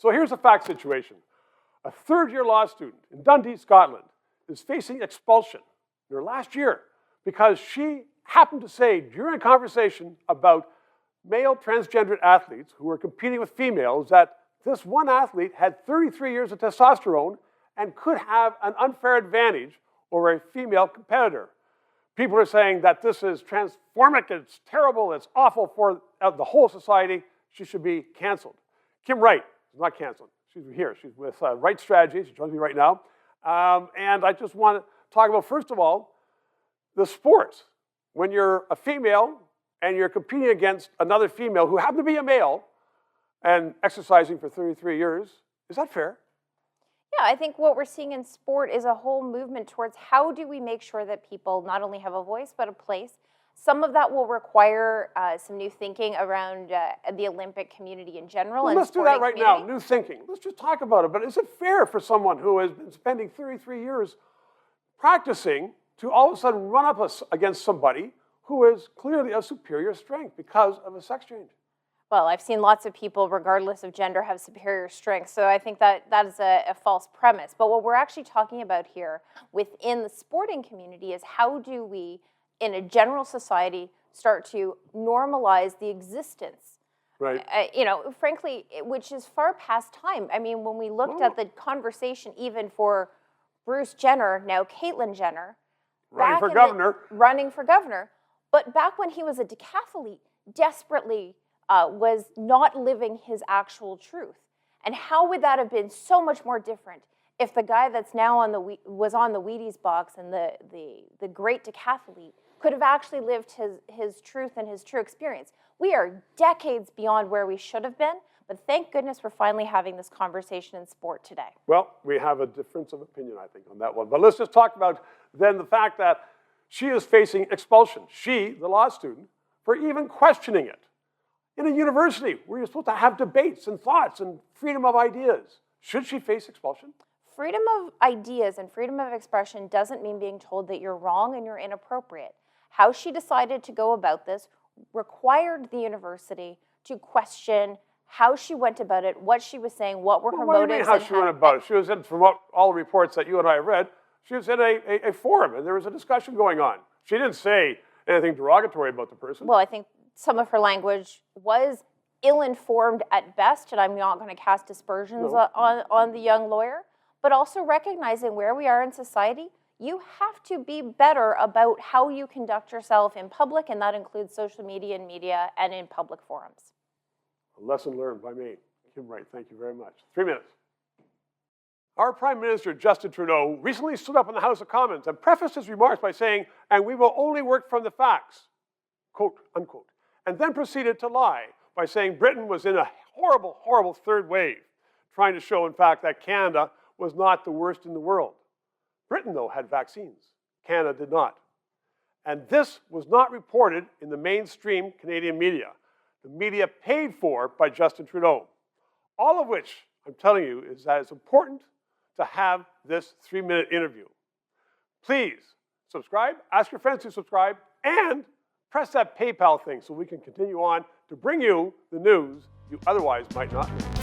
So here's a fact situation. A third-year law student in Dundee, Scotland, is facing expulsion in her last year because she happened to say during a conversation about male transgendered athletes who were competing with females that this one athlete had 33 years of testosterone and could have an unfair advantage over a female competitor. People are saying that this is transformative, it's terrible, it's awful for the whole society. She should be canceled. Kim Wright is not canceled. She's here. She's with Wright Strategies. She joins me right now. And I just want to talk about, first of all, the sports. When you're a female and you're competing against another female who happened to be a male and exercising for 33 years, is that fair? Yeah, I think what we're seeing in sport is a whole movement towards how do we make sure that people not only have a voice but a place. Some of that will require some new thinking around the Olympic community in general. Well, let's do that right now, new thinking. Let's just talk about it. But is it fair for someone who has been spending 33 years practicing to all of a sudden run up against somebody who is clearly of superior strength because of a sex change? Well, I've seen lots of people, regardless of gender, have superior strength. So I think that is a false premise. But what we're actually talking about here within the sporting community is how do we, in a general society, start to normalize the existence, right? Frankly, which is far past time. I mean, when we looked at the conversation, even for Bruce Jenner, now Caitlyn Jenner, running for governor, but back when he was a decathlete, desperately was not living his actual truth. And how would that have been so much more different if the guy that's now was on the Wheaties box and the great decathlete could have actually lived his truth and his true experience? We are decades beyond where we should have been, but thank goodness we're finally having this conversation in sport today. Well, we have a difference of opinion, I think, on that one. But let's just talk about then the fact that she is facing expulsion, she, the law student, for even questioning it. In a university where you're supposed to have debates and thoughts and freedom of ideas, should she face expulsion? Freedom of ideas and freedom of expression doesn't mean being told that you're wrong and you're inappropriate. How she decided to go about this required the university to question how she went about it, what she was saying, what were her motives. What do you mean how she went about it? She was in, from all the reports that you and I have read, she was in a forum and there was a discussion going on. She didn't say anything derogatory about the person. Well, I think some of her language was ill-informed at best, and I'm not going to cast aspersions on the young lawyer, but also recognizing where we are in society, you have to be better about how you conduct yourself in public, and that includes social media and in public forums. A lesson learned by me. Kim Wright, thank you very much. 3 minutes. Our Prime Minister, Justin Trudeau, recently stood up in the House of Commons and prefaced his remarks by saying, "And we will only work from the facts," quote, unquote, and then proceeded to lie by saying Britain was in a horrible, horrible third wave, trying to show, in fact, that Canada was not the worst in the world. Britain, though, had vaccines. Canada did not. And this was not reported in the mainstream Canadian media, the media paid for by Justin Trudeau. All of which, I'm telling you, is that it's important to have this 3-minute interview. Please subscribe, ask your friends to subscribe, and press that PayPal thing so we can continue on to bring you the news you otherwise might not know.